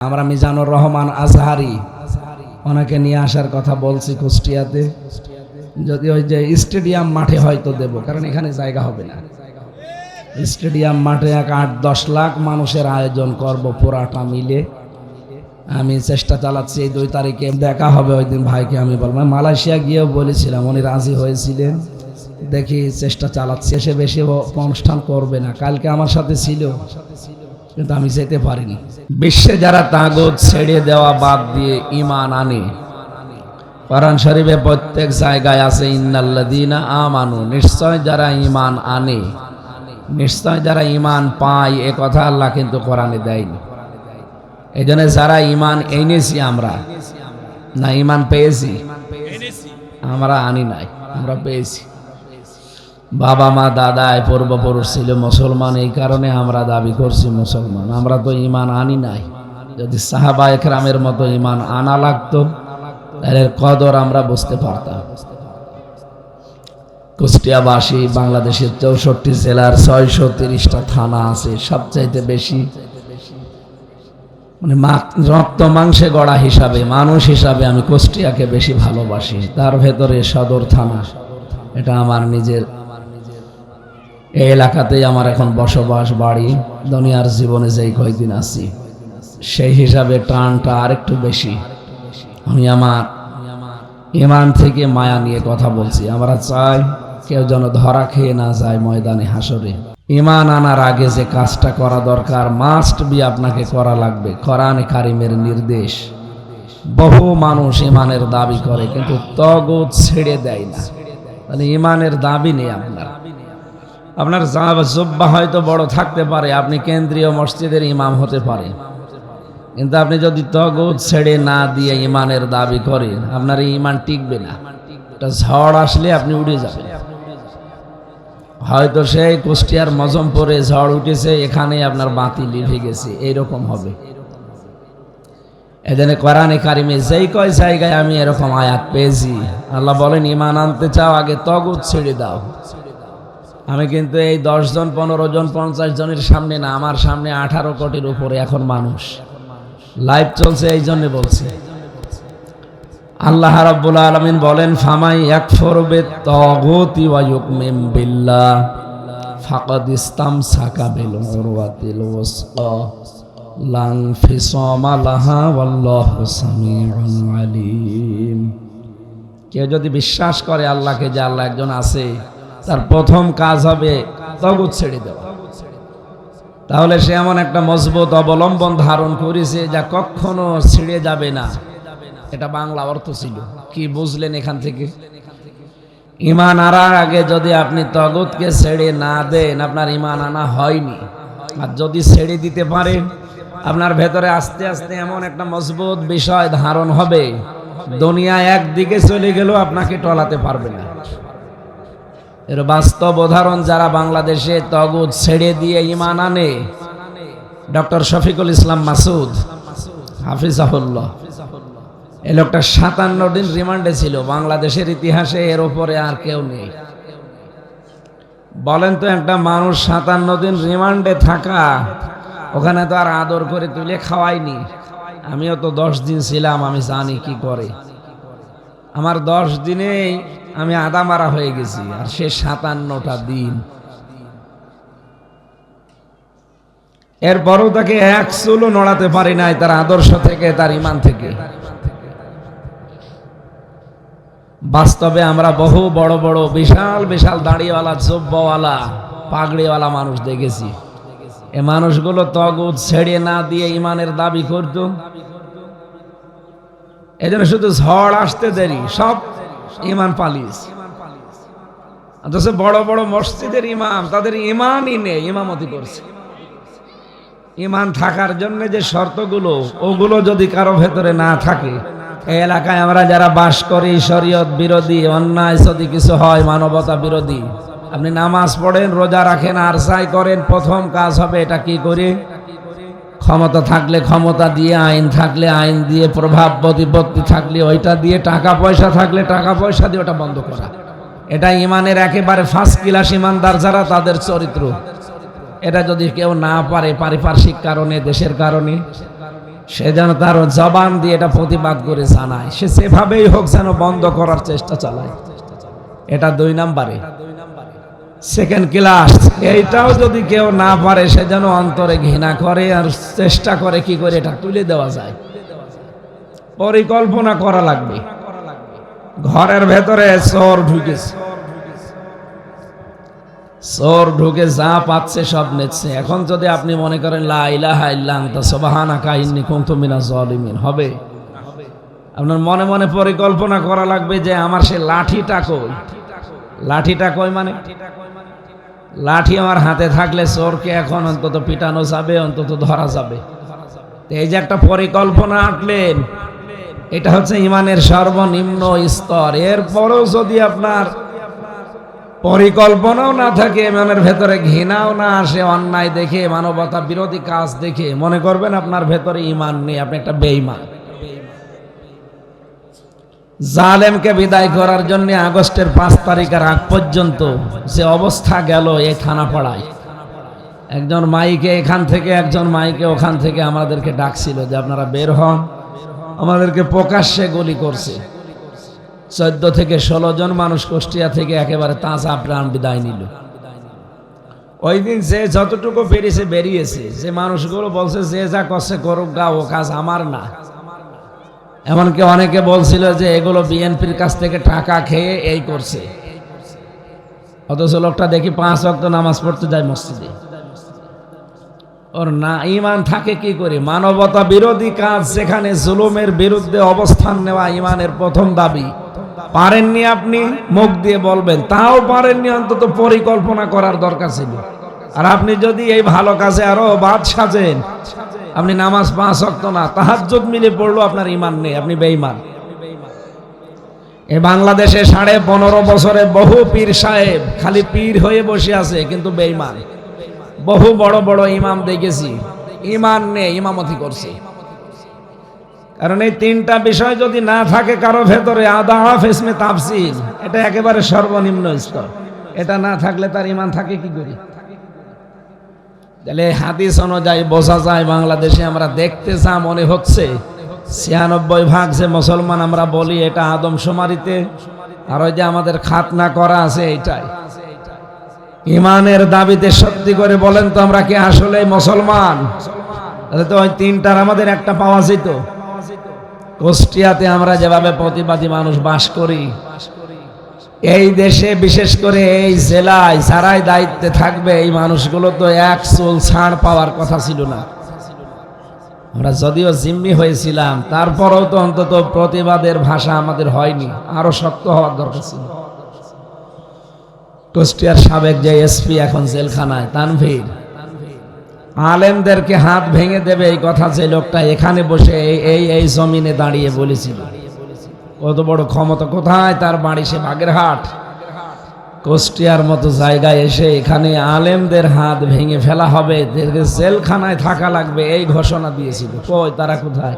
আমরা মিজানুর রহমান আজহারি ওনাকে নিয়ে আসার কথা বলছি কুষ্টিয়াতে, যদি ওই যে স্টেডিয়াম মাঠে হয়তো দেব, কারণ এখানে জায়গা হবে না। স্টেডিয়াম মাঠে 8-10 লাখ মানুষের আয়োজন করব পুরাটা মিলে। আমি চেষ্টা চালাচ্ছি এই 2 তারিখে দেখা হবে। ওই দিন ভাইকে আমি বলবো, মালয়েশিয়া গিয়েও বলেছিলাম, উনি রাজি হয়েছিলেন। দেখি চেষ্টা চালাচ্ছি। এসে বেশি অনুষ্ঠান করবে না। কালকে আমার সাথে ছিল, কিন্তু আমি যেতে পারিনি। বিশ্বে যারা তাগুত ছেড়ে দেওয়া বাদ দিয়ে ঈমান আনে, কোরআন শরীফে প্রত্যেক জায়গায় আছে ইন্নাল্লাযীনা আমানু, নিশ্চয় যারা ঈমান আনে, নিশ্চয় যারা ঈমান পায়, এ কথা আল্লাহ কিন্তু কোরআনে দেয়নি। এই জন্য যারা ঈমান এনেছি আমরা, না ঈমান পেয়েছি, আমরা আনি নাই, আমরা পেয়েছি। বাবা মা দাদায় পূর্বপুরুষ ছিল মুসলমান, এই কারণে আমরা দাবি করছি মুসলমান। আমরা তো ঈমান আনি নাই। যদি সাহাবা একরামের মতো ঈমান আনা লাগতো, তাহলে কদর আমরা বুঝতে পারতাম। কুষ্টিয়াবাসী বাংলাদেশের 64 জেলার 630টা থানা আছে, সবচাইতে বেশি মানে রক্ত মাংসে গড়া হিসাবে, মানুষ হিসাবে আমি কুষ্টিয়াকে বেশি ভালোবাসি। তার ভেতরে সদর থানা, এটা আমার নিজের। এই এলাকাতেই আমার এখন বসবাস, বাড়ি। দুনিয়ার জীবনে যেই কয়দিন আছি, সেই হিসাবে টানটা আরেকটু বেশি। আমি আমার ঈমান থেকে মায়া নিয়ে কথা বলছি। আমরা চাই কেউ যেন ধরা খেয়ে না যায় ময়দানে হাসরে। ঈমান আনার আগে যে কাজটা করা দরকার, মাস্ট বি আপনাকে করা লাগবে। কোরআনে কারিমের নির্দেশ। বহু মানুষ ঈমানের দাবি করে কিন্তু তাগুত ছেড়ে দেয় না। তাহলে ঈমানের দাবি নেই আপনার। আপনার জুব্বা হয়তো বড় থাকতে পারে, আপনি কেন্দ্রীয় মসজিদের ইমাম হতে পারেন, কিন্তু আপনি যদি তাগুত ছেড়ে না দিয়ে ঈমানের দাবি করেন, আপনার এই ঈমান টিকবে না। একটা ঝড় আসলে আপনি উড়ে যাবেন। হয়তো সেই কুষ্টিয়ার মজমপুরে ঝড় উঠেছে, এখানে আপনার বাতি লিভে গেছে, এইরকম হবে। এজন্য কোরআনে কারিমে যেই কয় জায়গায় আমি এরকম আয়াত পেয়েছি, আল্লাহ বলেন ঈমান আনতে চাও আগে তাগুত ছেড়ে দাও। আমি কিন্তু এই 10 জন 15 জন 50 জনের সামনে না, আমার সামনে 18 কোটির উপরে এখন মানুষ লাইভ চলছে, এই জন্য বলছে। আল্লাহ রাব্বুল আলামিন বলেন, ফামাই ইয়াকফুর বিত-তাগুতি ওয়া ইউমিন বিল্লাহ ফাকাদ ইসতামসাকা বিল উরওয়াতিল ওয়াসকা লা ইনফিসামা লাহা ওয়াল্লাহু সামিউন আলীম। কেউ যদি বিশ্বাস করে আল্লাহকে, যে আল্লাহ একজন আছে, তার প্রথম কাজ হবে তাগুত ছেড়ে দেওয়া। তাহলে সে এমন একটা মজবুত অবলম্বন ধারণ করেছে যা কখনো ছিঁড়ে যাবে না। এটা বাংলা অর্থ ছিল। কি বুঝলেন এখান থেকে? ঈমান আনার আগে যদি আপনি তাগুতকে ছেড়ে না দেন, আপনার ঈমান আনা হয়নি। আর যদি ছেড়ে দিতে পারেন, আপনার ভেতরে আস্তে আস্তে এমন একটা মজবুত বিষয় ধারণ হবে, দুনিয়া একদিকে চলে গেলেও আপনাকে টলাতে পারবে না। এর বাস্তব উদাহরণ যারা বাংলাদেশে তাগুত ছেড়ে দিয়ে ঈমান আনে, ডক্টর শফিকুল ইসলাম মাসুদ হাফিজাহুল্লাহ, এই লোকটা 57 দিন রিমান্ডে ছিল। বাংলাদেশের ইতিহাসে এর উপরে আর কেউ নেই। বলেন তো, একটা মানুষ 57 দিন রিমান্ডে থাকা, ওখানে তো আর আদর করে তুলে খাওয়ায়নি। আমিও তো 10 দিন ছিলাম, আমি জানি কি করে। আমার 10 দিনেই আমি আদা মারা হয়ে গেছি, আর সে 57টা দিন। এরপরও তাকে এক চুলও নড়াতে পারি নাই, তার আদর্শ থেকে, তার ঈমান থেকে। বাস্তবে আমরা বহু বড় বড় বিশাল বিশাল দাড়িওয়ালা, জুব্বাওয়ালা, পাগড়িওয়ালা মানুষ দেখেছি। এ মানুষগুলো তাগুত ছেড়ে না দিয়ে ঈমানের দাবি করত। এজন্য শুধু ঝড় আসতে দেরি, সব ঈমান পালিয়েছে। অথচ বড় বড় মসজিদের ইমাম, তাদের ঈমানই নেই, ইমামতি করছে। ঈমান থাকার জন্য যে শর্তগুলো, ওগুলো যদি কারো ভেতরে না থাকে, এই এলাকায় আমরা যারা বাস করি, শরীয়ত বিরোধী অন্যায় যদি কিছু হয়, মানবতা বিরোধী, আপনি নামাজ পড়েন, রোজা রাখেন, আর যাই করেন, প্রথম কাজ হবে এটা কি করে? ক্ষমতা থাকলে ক্ষমতা দিয়ে, আইন থাকলে আইন দিয়ে, প্রভাব প্রতিপত্তি থাকলে ওইটা দিয়ে, টাকা পয়সা থাকলে টাকা পয়সা দিয়ে ওটা বন্ধ করা। এটা ঈমানের একেবারে ফার্স্ট ক্লাস ঈমানদার যারা, তাদের চরিত্র। এটা যদি কেউ না পারে, পারিপার্শ্বিক কারণে, দেশের কারণে, সে যেন তার জবান দিয়ে এটা প্রতিবাদ করে জানায়, সে যেভাবেই হোক যেন বন্ধ করার চেষ্টা চালায়। এটা 2 নম্বরে। সেকেন্ড ক্লাস, এইটাও যদি কেউ না পারে, সে যেন অন্তরে ঘৃণা করে আর চেষ্টা করে কি করে এটা তুলে দেওয়া যায়। পরিকল্পনা করা লাগবে। ঘরের ভেতরে চোর ঢুকেছে, চোর ঢুকে যা পাচ্ছে সব নিচ্ছে। এখন যদি আপনি মনে করেন লা ইলাহা ইল্লা আনতা সুবহানাকা ইন্নী কুনতু মিনাজ জালিমিন, হবে? আপনার মনে মনে পরিকল্পনা করা লাগবে যে আমার সে লাঠিটা কই। লাঠিটা কই মানে লাঠি আমার হাতে থাকলে চোরকে এখন অন্তত পিটানো যাবে, অন্তত ধরা যাবে। এই যে একটা পরিকল্পনা আঁটলেন, এটা হচ্ছে ইমানের সর্বনিম্ন স্তর। এরপরও যদি আপনার পরিকল্পনাও না থাকে, ইমানের ভেতরে ঘৃণাও না আসে, অন্যায় দেখে, মানবতা বিরোধী কাজ দেখে, মনে করবেন আপনার ভেতরে ইমান নেই, আপনি একটা বেঈমান। জালেমকে বিদায় করার জন্য আগস্টের 5 তারিখের আগ পর্যন্ত যে অবস্থা গেল এই থানাপাড়ায়, একজন মাইকে এখান থেকে, একজন মাইকে ওখান থেকে আমাদেরকে ডাকছিল যে আপনারা বের হন। আমাদেরকে প্রকাশ্যে গুলি করছে। 14 থেকে 16 জন মানুষ কুষ্টিয়া থেকে একেবারে তাজা প্রাণ বিদায় নিল। ওই দিন যে যতটুকু পেরেছে বেরিয়েছে। যে মানুষগুলো বলছে যে যা করছে করুক গা, ও কাজ আমার না। এমনকি অনেকে বলছিল যে এগুলো বিএনপির কাছ থেকে টাকা খেয়ে এই করছে, অথচ লোকটা দেখি 5 ওয়াক্ত নামাজ পড়তে যায় মসজিদে। ওর না ইমান থাকে কি করে? মানবতা বিরোধী কাজ, যেখানে জুলুমের বিরুদ্ধে অবস্থান নেওয়া ইমানের প্রথম দাবি। পারেননি আপনি, মুখ দিয়ে বলবেন, তাও পারেননি, অন্তত পরিকল্পনা করার দরকার ছিল। আর আপনি যদি এই ভালো কাজে আরো বাদ সাজেন, আপনি নামাজ 5 ওয়াক্ত না, তাহাজ্জুদ মিলে পড়লো, আপনার ইমান নেই, আপনি বেঈমান। এই বাংলাদেশে 15.5 বছরে বহু পীর সাহেব খালি পীর হয়ে বসে আছে, কিন্তু বেঈমান। বহু বড় বড় ইমাম দেখেছি, ইমান নেই, ইমামতি করছে। কারণ এই 3টা বিষয় যদি না থাকে কারো ভেতরে, আদাফ ইসমে তাফসিল, এটা একেবারে সর্বনিম্ন স্তর। এটা না থাকলে তার ইমান থাকে কি করে? তাহলে হাদিস অনুযায়ী বোঝা যায়, বাংলাদেশে আমরা দেখতে যা মনে হচ্ছে 96% যে মুসলমান আমরা বলি, এটা আদমশুমারিতে আর ওই যে আমাদের খাতনা করা আছে, এইটাই। ইমানের দাবিতে সত্যি করে বলেন তো, আমরা কি আসলে মুসলমান? তাহলে তো ওই 3টার আমাদের একটা পাওয়া যেত। কুষ্টিয়াতে আমরা যেভাবে প্রতিবাদী মানুষ বাস করি, এই দেশে বিশেষ করে এই জেলায় যারাই দায়িত্বে থাকবে, এই মানুষগুলো তো এক চুল ছাড় পাওয়ার কথা ছিল না। আমরা যদিও জিম্মি হয়েছিলাম, তারপরেও তো অন্তত প্রতিবাদের ভাষা আমাদের হয়নি, আরো শক্ত হওয়ার দরকার ছিল। কুষ্টিয়ার সাবেক যে এসপি এখন জেলখানায়, তানভীর, আলেমদেরকে হাত ভেঙে দেবে এই কথা যে লোকটা এখানে বসে এই জমিনে দাঁড়িয়ে বলেছিল, কত বড় ক্ষমতা! কোথায় তার বাড়ি? সে বাগেরহাট। কুষ্টিয়ার মতো জায়গায় এসে এখানে আলেমদের হাত ভেঙে ফেলা হবে, জেলখানায় থাকা লাগবে, এই ঘোষণা দিয়েছিল। কই তারা কোথায়?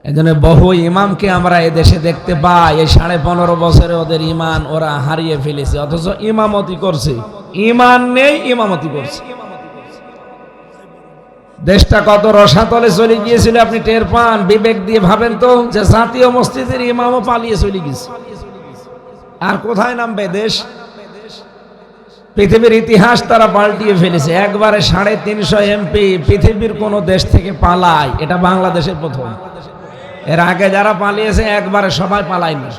এজন্য বহু ইমামকে আমরা এদেশে দেখতে পাই, এই 15.5 বছরে ওদের ইমান ওরা হারিয়ে ফেলেছে, অথচ ইমামতি করছে। ইমান নেই, ইমামতি করছে। দেশটা কত রসাতলে চলে গিয়েছিল আপনি টের পান? বিবেক দিয়ে ভাবেন তো, যে জাতীয় মসজিদের ইমামও পালিয়ে চলে গেছে, আর কোথায় নামবে দেশ? পৃথিবীর ইতিহাস তারা পাল্টিয়ে ফেলেছে। একবারে 350 এমপি পৃথিবীর কোন দেশ থেকে পালায়, এটা বাংলাদেশের প্রথম। এর আগে যারা পালিয়েছে একবারে সবাই পালায়নি।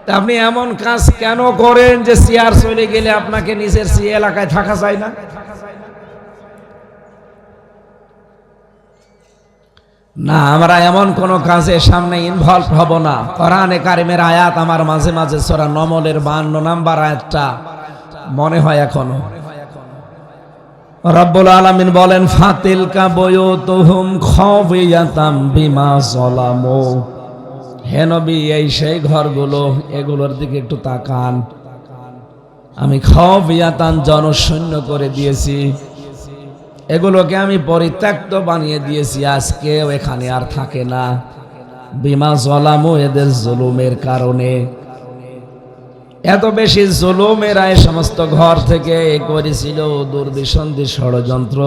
তা আপনি এমন কাজ কেন করেন যে সিআর চলে গেলে আপনাকে নিজের সি এলাকায় থাকা যায় না? না, আমরা এমন কোন কাজে সামনে ইনভলভ হব না। কোরআনে কারিমের আয়াত আমার মাঝে মাঝে সূরা নমলের 52 নম্বর আয়াতটা মনে হয় এখনো। রব্বুল আলামিন বলেন, ফাতিলকা বুয়ুতুহুম খাওয়িয়াতাম বিমা যালামু। হে নবী, এই সেই ঘরগুলো, এগুলোর দিকে একটু তাকান। আমি খাওয়িয়াতান, জনশূন্য করে দিয়েছি, এগুলোকে আমি পরিত্যক্ত বানিয়ে দিয়েছি, আজকেও এখানে আর থাকে না। বিমা যালামু, এদের জুলুমের কারণে। এত বেশি জুলুমেরা এই সমস্ত ঘর থেকে করেছিল দুর্বিসন্ধি ষড়যন্ত্র,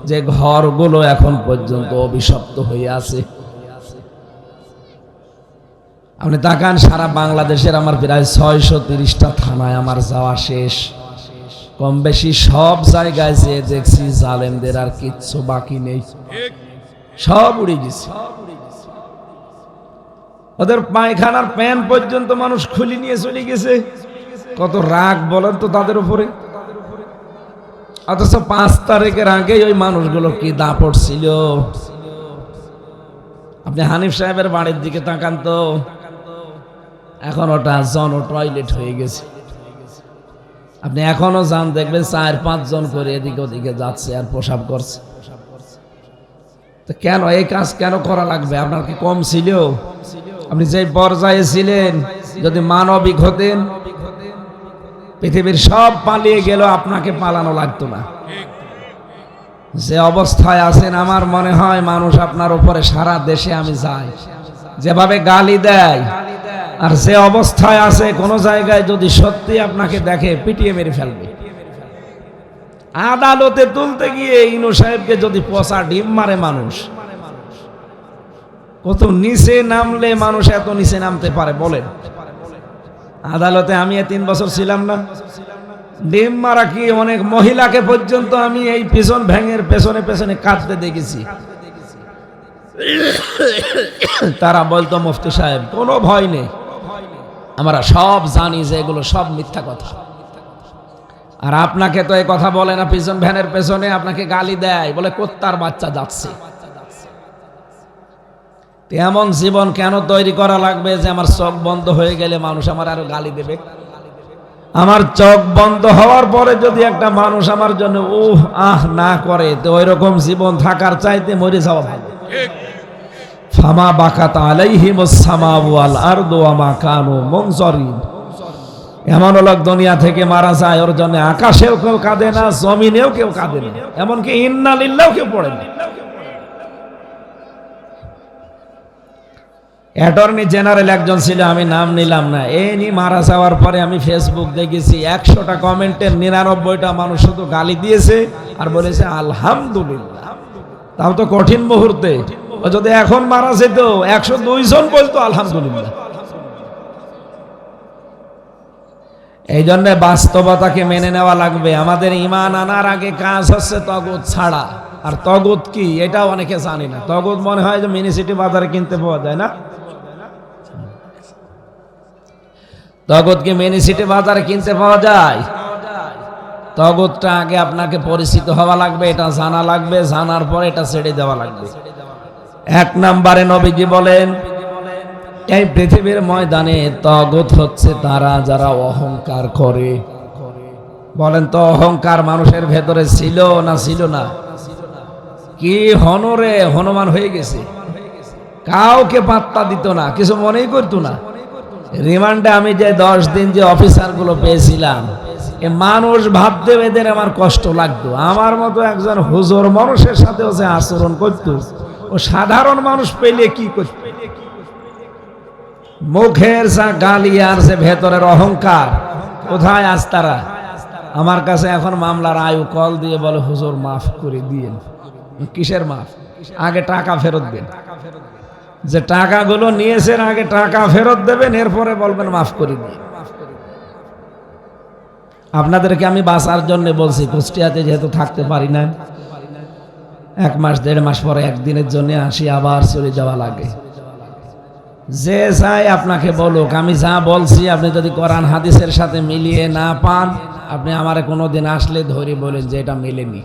যে ঘরগুলো এখন পর্যন্ত অভিশপ্ত হয়ে আছে। আপনি তাকান, সারা বাংলাদেশের আমার প্রায় 630টা থানায় আমার যাওয়া শেষ। কম বেশি সব জায়গায় যে দেখছি জালেমদের আর কিচ্ছু বাকি নেই, সব উড়ে গেছে। ওদের পায়খানার প্যান পর্যন্ত মানুষ খুলে নিয়ে চলে গেছে। কত রাগ বলেন তো তাদের উপরে। অথচ 5 তারিখের আগে ওই মানুষগুলো কি দাপট ছিল। আপনি হানিফ সাহেবের বাড়ির দিকে তাকান তো, এখন ওটা জন টয়লেট হয়ে গেছে। আপনি এখনো যান, দেখবেন 4-5 জন করে এদিকে ওদিকে যাচ্ছে আর প্রসাব করছে। তো কেন এই কাজ কেন করা লাগবে? আপনার কি কম ছিল? আপনি যে পর্যায়ে ছিলেন, যদি মানবিক হতেন, পৃথিবীর সব পালিয়ে গেল, আপনাকে পালানো লাগতো না। যে অবস্থায় আছেন, আমার মনে হয় মানুষ আপনার উপরে সারা দেশে আমি যাই যেভাবে গালি দেয়, আর যে অবস্থায় আছে কোন জায়গায় যদি সত্যি আপনাকে দেখে পিটিয়ে মেরে ফেলবে। আদালতে তুলতে গিয়ে ইনু সাহেবকে যদি পচা ডিম মারে মানুষ, কত নিচে নামলে মানুষ এত নিচে নামতে পারে বলেন? আদালতে আমি 3 বছর ছিলাম না, ডিম মারা কি অনেক মহিলাকে পর্যন্ত আমি এই পিছন ভ্যাঙের পেছনে পেছনে কাঁদতে দেখেছি। তারা বলতো, মুফতি সাহেব কোনো ভয় নেই, আমরা সব জানি যে এগুলো সব মিথ্যা কথা। আর আপনাকে তো এই কথা বলে না, পিছন ভ্যানের পেছনে আপনাকে গালি দেয়, বলে কুত্তার বাচ্চা যাচ্ছে। এমন জীবন কেন তৈরি করা লাগবে যে আমার চোখ বন্ধ হয়ে গেলে মানুষ আমার আরো গালি দেবে? আমার চোখ বন্ধ হওয়ার পরে যদি একটা মানুষ আমার জন্য না করে, তো ওই রকম জীবন থাকার চাইতে মরে যাওয়া ভালো। ফামা বাকাত আলাইহিমুস সামাউ ওয়াল আরদু ওয়া মা কানু মুনজারিন। এমন লোক দুনিয়া থেকে মারা যায়, ওর জন্য আকাশেও কেউ কাঁদে না, জমিনেও কেউ কাঁদে না, এমনকি ইন্না লিল্লাহ কেউ পড়ে না। অ্যাটর্নি জেনারেল একজন ছিল, আমি নাম নিলাম না, এনি মারা যাওয়ার পরে আমি ফেসবুক দেখেছি 100টা কমেন্টের 99টা মানুষ শুধু গালি দিয়েছে আর বলেছে আলহামদুলিল্লাহ। তাও তো কঠিন মুহূর্তে। যদি এখন মারা যেত 102 জন বলতো আলহামদুলিল্লাহ। এই জন্য বাস্তবতাকে মেনে নেওয়া লাগবে। আমাদের ঈমান আনার আগে কাজ হচ্ছে তগুত ছাড়া। আর তগুত কি এটা অনেকে জানি না। তগুত মনে হয় যে মিনিসিটি বাজারে কিনতে পাওয়া যায় না। তগুত কি মিনিসিটি বাজারে কিনতে পাওয়া যায়? তগুতটা আগে আপনাকে পরিচিত হওয়া লাগবে, এটা জানা লাগবে, জানার পর এটা ছেড়ে দেওয়া লাগবে। 1 নম্বরে নবীজি বলেন, এই পৃথিবীর ময়দানে তগুত হচ্ছে তারা যারা অহংকার করে। বলেন তো, অহংকার মানুষের ভেতরে ছিল না ছিল না? কি হনরে হনুমান হয়ে গেছে, কাউকে পাত্তা দিত না, কিছু মনেই করতো না। রিমান্ডে আমি যে 10 দিন যে অফিসারগুলো পেয়েছিলাম, এ মানুষ ভাবতে এদের আমার কষ্ট লাগতো। আমার মতো একজন হুজুর মানুষের সাথেও যে আচরণ করতো, ও সাধারণ মানুষ পেলে কি করত? মুখের যা গালি আর যে ভেতরের অহংকার, কোথায় আজ তারা? আমার কাছে এখন মামলার আয়ু কল দিয়ে বলে, হুজুর মাফ করে দিয়েন। কিসের মাফ? আগে টাকা ফেরত দেন। যে টাকাগুলো নিয়েছেন আগে টাকা ফেরত দেবেন, এরপরে বলবেন মাফ করে দিন। আপনাদেরকে আমি বাঁচার জন্য বলছি, কুষ্টিয়াতে যেহেতু থাকতে পারি না, 1 মাস 1.5 মাস পরে একদিনের জন্য আসি, আবার চলে যাওয়া লাগে। যে চাই আপনাকে বলুক, আমি যা বলছি আপনি যদি কোরআন হাদিসের সাথে মিলিয়ে না পান, আপনি আমারে কোনোদিন আসলে ধরে বলেন যে এটা মেলেনি।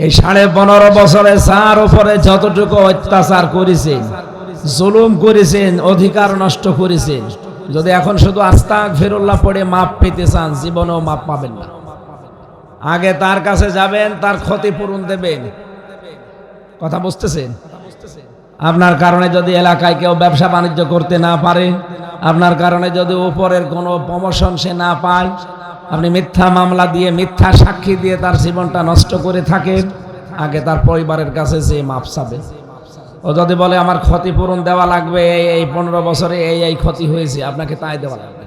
এই 15.5 বছরে যার উপরে যতটুকু অত্যাচার করেছেন, জুলুম করেছেন, অধিকার নষ্ট করেছেন, যদি এখন শুধু আস্তাগফিরুল্লাহ পড়ে মাপ পেতে চান, জীবনেও মাপ পাবেন না। আগে তার কাছে যাবেন, তার ক্ষতিপূরণ দেবেন। কথা বুঝতেছেন? আপনার কারণে যদি এলাকায় কেউ ব্যবসা বাণিজ্য করতে না পারে, আপনার কারণে যদি উপরের কোনো প্রমোশন সে না পায়, আপনি মিথ্যা মামলা দিয়ে, মিথ্যা সাক্ষী দিয়ে তার জীবনটা নষ্ট করে থাকেন, আগে তার পরিবারের কাছে যে মাপ চাবে। ও যদি বলে আমার ক্ষতিপূরণ দেওয়া লাগবে, এই 15 বছরে এই ক্ষতি হয়েছে, আপনাকে তাই দেওয়া লাগবে।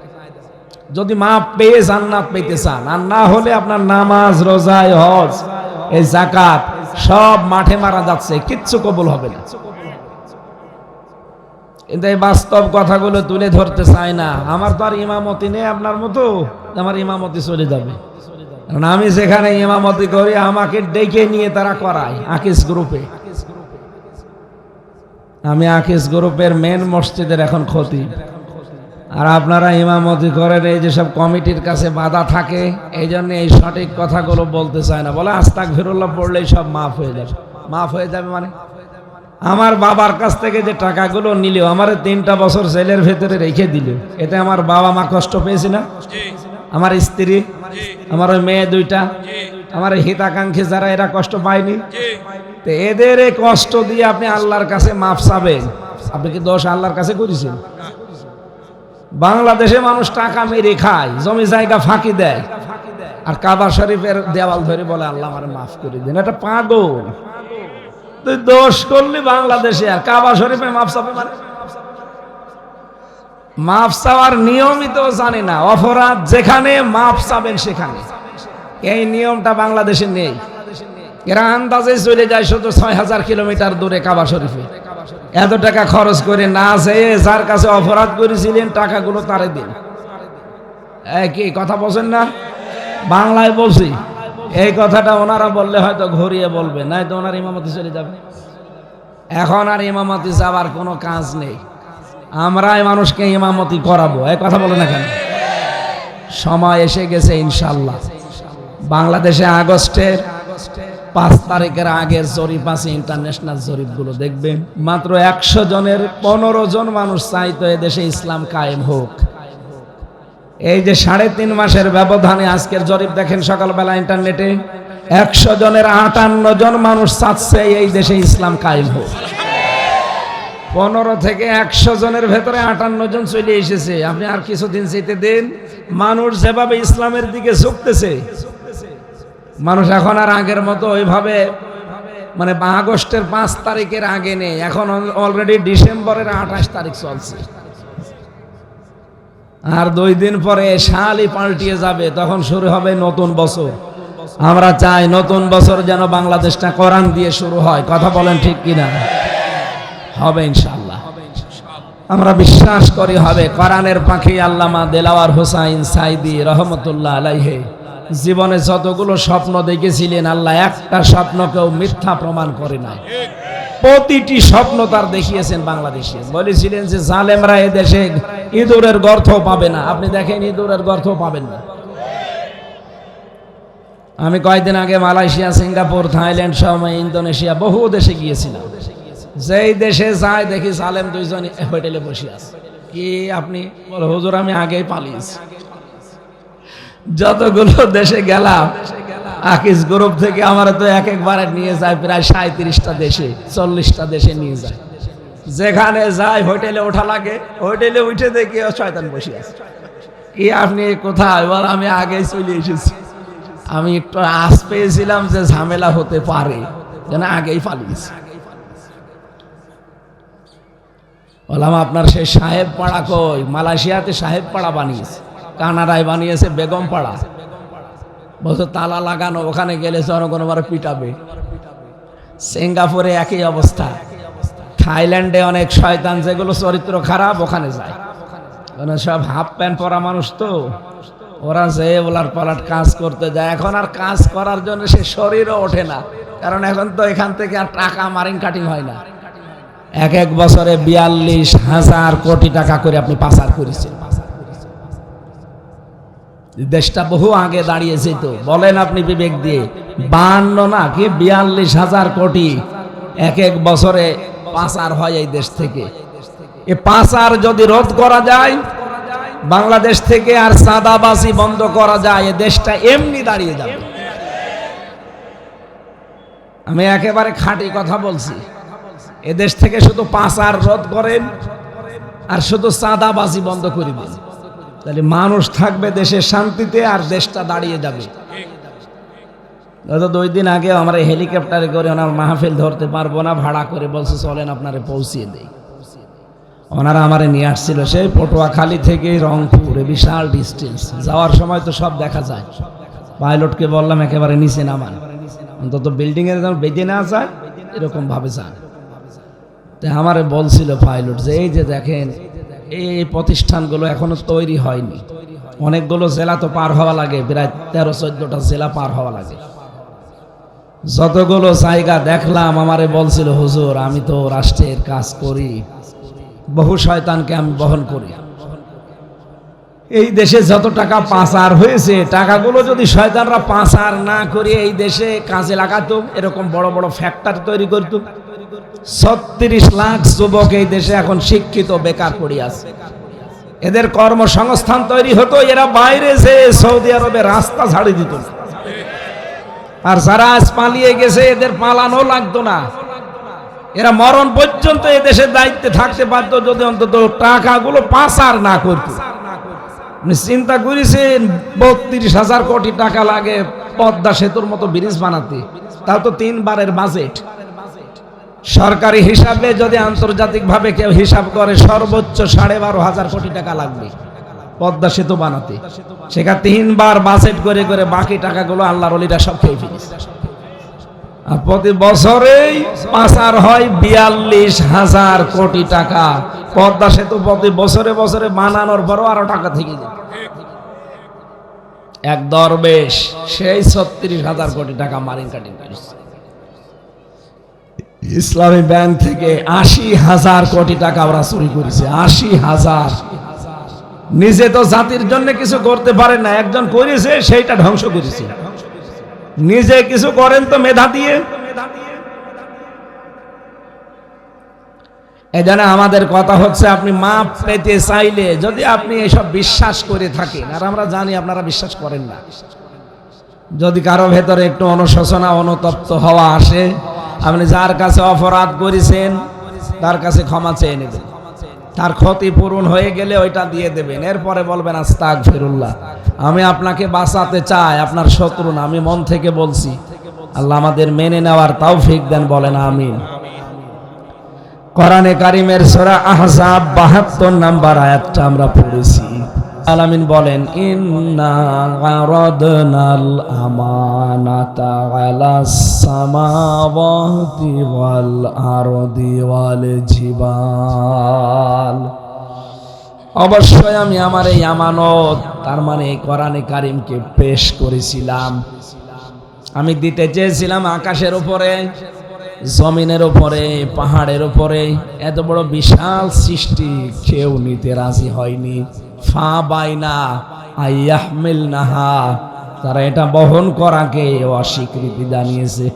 যদি মাপ পেয়ে জান্নাত পেতে চান, আর না হলে আপনার নামাজ, রোজা, হজ, এই যাকাত সব মাঠে মারা যাচ্ছে, কিচ্ছু কবুল হবে না। কিন্তু এই বাস্তব কথাগুলো তুলে ধরতে চায় না। আমার তো আর ইমামতি নেই আপনার মতো, আমার ইমামতি চলে যাবে। কারণ আমি যেখানে ইমামতি করি আমাকে ডেকে নিয়ে তারা করায় আকিস গ্রুপে। আমি আকিস গ্রুপের মেন মসজিদের এখন খতিব, আর আপনারা ইমামতি করেন এই যেসব কমিটির কাছে বাধা থাকে, এই জন্য এই সঠিক কথাগুলো বলতে চায় না। বলে আস্তাগফিরুল্লাহ পড়লেই সব মাফ হয়ে যাবে। মাফ হয়ে যাবে মানে আমার বাবার কাছ থেকে যে টাকাগুলো নিল, আমার 3টা বছর জেলের ভেতরে রেখে দিল, এতে আমার বাবা মা কষ্ট পেয়েছে না? আমার স্ত্রী, আমার ওই মেয়ে 2টা, আমার হিতাকাঙ্ক্ষী যারা, এরা কষ্ট পায়নি? তো এদের এই কষ্ট দিয়ে আপনি আল্লাহর কাছে মাফ চাবেন? আপনি কি দোষ আল্লাহর কাছে করেছেন? বাংলাদেশে মানুষ টাকা মেরে খায়, জমি জায়গা ফাঁকি দেয়, আর কাবা শরীফের দেওয়াল ধরে বলে আল্লাহ আমার মাফ করে দিন। এটা পাগল। তুই দোষ করলি বাংলাদেশে, আর কাবা শরীফে মাফ চাবে মানে? মাফ চাওয়ার নিয়মই তো জানে না। অপরাধ যেখানে মাফ চাবেন সেখানে, এই নিয়মটা বাংলাদেশে নেই। এরা আন্দাজে চলে যায় শুধু 6000 কিলোমিটার দূরে কাবা শরীফে, এত টাকা খরচ করে না যেয়ে যার কাছে অপরাধ করেছিলেন টাকাগুলো তারে দিন। কি কথা বলছেন না? বাংলায় বলছি। এই কথাটা ওনারা বললে হয়তো ঘুরিয়ে বলবে, নাই তো ওনার ইমামতি চলে যাবে। এখন আর ইমামতি যাবার কোনো কাজ নেই, আমরাই মানুষকে ইমামতি করাবো। এই কথা বলে না কেন? সময় এসে গেছে ইনশাল্লাহ। বাংলাদেশে আগস্টের 5 তারিখের আগের জরিপ আছে, ইন্টারন্যাশনাল জরিপগুলো দেখবেন। মাত্র 100 জনের 15 জন মানুষ চাইতো এদেশে ইসলাম কায়েম হোক। এই যে 3.5 মাসের ব্যবধানে আজকের জরিপ দেখেন সকালবেলা ইন্টারনেটে, 100 জনের 58 জন মানুষ চাচ্ছে এই দেশে ইসলাম কায়েম হোক। 15 থেকে 100 জনের ভেতরে 58 জন চলে এসেছে। আপনি আর কিছুদিন যেতে দেন, মানুষ যেভাবে ইসলামের দিকে ঝুঁকতেছে, মানুষ এখন আর আগের মতো ওইভাবে মানে আগস্টের 5 তারিখের আগে নেই। এখন অলরেডি ডিসেম্বরের 28 তারিখ চলছে, আর 2 দিন পরে সালই পাল্টিয়ে যাবে, তখন শুরু হবে নতুন বছর। আমরা চাই নতুন বছর যেন বাংলাদেশটা কোরআন দিয়ে শুরু হয়। কথা বলেন ঠিক কিনা? হবে ইনশাআল্লাহ। আমরা বিশ্বাস করি হবে। কোরআনের পাখি আল্লামা দেলাওয়ার হোসাইন সাইদি রহমতুল্লাহ আলাইহি জীবনে যতগুলো স্বপ্ন দেখেছিলেন, আল্লাহ একটা স্বপ্নকেও মিথ্যা প্রমাণ করে নাই। প্রতিটি স্বপ্ন তার দেখিয়েছেন বাংলাদেশে। বলেছিলেন যে জালেমরা এদেশে ইঁদুরের গর্ত পাবে না। আপনি দেখেন ইঁদুরের গর্ত পাবেন না। আমি কয়েকদিন আগে মালয়েশিয়া, সিঙ্গাপুর, থাইল্যান্ড সহ ইন্দোনেশিয়া বহু দেশে গিয়েছিলাম। যেই দেশে যায় দেখি জালেম 2 জন হোটেলে বসে আছে। কি আপনি বলে, হুজুর আমি আগেই পালিয়েছি। যতগুলো দেশে গেলাম আকিস গ্রুপ থেকে আমার তো একবারে নিয়ে যায় প্রায় 37টা দেশে, 40টা দেশে নিয়ে যায়। যেখানে যায় হোটেলে ওঠা লাগে, হোটেলে উঠে দেখি শয়তান বসে আছে। কি আপনি কোথায়? বল আমি আগেই চলে এসেছি। আমি একটু আশ পেয়েছিলাম যে ঝামেলা হতে পারে, যেন আগেই পালিয়েছি। বললাম আপনার সেই সাহেব পাড়া কই? মালয়েশিয়াতে সাহেব পাড়া বানিয়েছে, কানাডায় বানিয়েছে বেগম পাড়া। বলছে তালা লাগানো, ওখানে গেলে জনগণ পিটাবে। সিঙ্গাপুরে একই অবস্থা। থাইল্যান্ডে অনেক শয়তান যেগুলো চরিত্র খারাপ ওখানে যায়, কারণ সব হাফ প্যান্ট পরা মানুষ তো, ওরা যে ওলার পালাট কাজ করতে যায়। এখন আর কাজ করার জন্য সে শরীরও ওঠে না, কারণ এখন তো এখান থেকে আর টাকা মারিং কাটিং হয় না। এক বছরে 42,000 কোটি টাকা করে আপনি পাচার করেছেন। দেশটা বহু আগে দাঁড়িয়েছে তো, বলেন আপনি বিবেক দিয়ে। 52 না কি 42,000 কোটি এক বছরে পাচার হয় এই দেশ থেকে। এ পাচার যদি রোধ করা যায় বাংলাদেশ থেকে, আর চাঁদাবাজি বন্ধ করা যায়, এ দেশটা এমনি দাঁড়িয়ে যাবে। আমি একেবারে খাঁটি কথা বলছি। এদেশ থেকে শুধু পাচার রোধ করেন আর শুধু চাঁদাবাজি বন্ধ করে দিন, তাহলে মানুষ থাকবে দেশের শান্তিতে, আর দেশটা দাঁড়িয়ে যাবে। গত 2 দিন আগে আমরা হেলিকপ্টারে করে ওনার মাহফিল ধরতে পারবো না, ভাড়া করে বলছে চলেন আপনারে পৌঁছিয়ে দেই। ওনারা আমারে নিয়ে আসছিল সেই পটুয়াখালী থেকে রংপুরে, বিশাল ডিস্টেন্স। যাওয়ার সময় তো সব দেখা যায়। পাইলটকে বললাম একেবারে নিচে নামান, অন্তত বিল্ডিং এর যেন বেঁধে না যায় এরকম ভাবে যান। তাই আমারে বলছিল পাইলট যে এই যে দেখেন এই প্রতিষ্ঠানগুলো এখনো তৈরি হয়নি, অনেকগুলো জেলা তো পার হওয়া লাগে, প্রায় 13-14টা জেলা পার হওয়া লাগে। যতগুলো জায়গা দেখলাম আমারে বলছিল হুজুর আমি তো রাষ্ট্রের কাজ করি, বহু শয়তানকে আমি বহন করি। এই দেশে যত টাকা পাচার হয়েছে টাকাগুলো যদি শয়তানরা পাচার না করে এই দেশে কাজে লাগাতো, এরকম বড় বড় ফ্যাক্টরি তৈরি করতো, 36 লাখ যুবক এই দেশে এখন শিক্ষিত বেকার পড়ে আছে, এদের কর্মসংস্থান তৈরি হতো, এরা বাইরে যে সৌদি আরবে রাস্তা ঝাড়ি দিত না। আর যারা আজ পালিয়ে গেছে এদের পালানো লাগতো না, এরা মরণ পর্যন্ত এই দেশের দায়িত্বে থাকতে পারতো যদি অন্তত টাকাগুলো পাচার না করতো। চিন্তা করেছেন 32,000 কোটি টাকা লাগে পদ্মা সেতুর মতো ব্রিজ বানাতে, তাও তো 3 বারের বাজেট। সরকারি হিসাবে যদি আন্তর্জাতিক ভাবে কেউ হিসাব করে সর্বোচ্চ 12,500 কোটি টাকা লাগবে পদ্মা সেতু বানাতে, সেখানে 3 বার বাজেট করে করে বাকি টাকাগুলো আল্লাহর ওলিরা সব খেয়ে ফেলেছে। আর প্রতি বছরেই পাচার হয় 42,000 কোটি টাকা। পদ্মা সেতু প্রতি বছরে বছরে বানানোর পরও আরো টাকা থেকে যায়। এক দরবেশ সেই 36,000 কোটি টাকা মারিন কাটিং করেছে। ইসলামী ব্যাংক থেকে 80,000 কোটি টাকা ওরা চুরি করেছে। 80,000। নিজে তো জাতির জন্য কিছু করতে পারে না, একজন করেছে সেইটা ধ্বংস করেছে। নিজে কিছু করেন তো মেধা দিয়ে। এজন্য আমাদের কথা হচ্ছে আপনি মাপ পেতে চাইলে যদি আপনি এসব বিশ্বাস করে থাকেন, আর আমরা জানি আপনারা বিশ্বাস করেন না, যদি কারো ভেতরে একটু অনুশোচনা অনুতপ্ত হওয়া আসে, আপনি যার কাছে অপরাধ করেছেন তার কাছে ক্ষমা চেয়ে নেবেন, তার ক্ষতি পূরণ হয়ে গেলে ওইটা দিয়ে দেবেন, এরপরে বলবেন আস্তাগফিরুল্লাহ আমি আপনাকে বাঁচাতে চাই, আপনার শত্রু না, আমি মন থেকে বলছি। আল্লাহ আমাদের মেনে নেওয়ার তৌফিক দেন, বলেন আমিন। কোরআনে কারিমের সূরা আহজাব 72 নম্বর আয়াতটা আমরা পড়েছি। আলামিন বলেন ইন্না আরাদনাল আমানাতা আলাস সামাওয়াতি ওয়াল আরদি ওয়াল জিবাল, অবশ্যই আমি আমার এই আমানত, তার মানে এই কোরআনে কারিমকে পেশ করেছিলাম, আমি দিতে চেয়েছিলাম আকাশের উপরে, জমিনের উপরে, পাহাড়ের উপরে, এত বড় বিশাল সৃষ্টি কেউ নিতে রাজি হয়নি। ফা বাইনা আইয়াহমিলনাহা, তারা এটা বহন করাকে অস্বীকৃতি জানিয়েছে।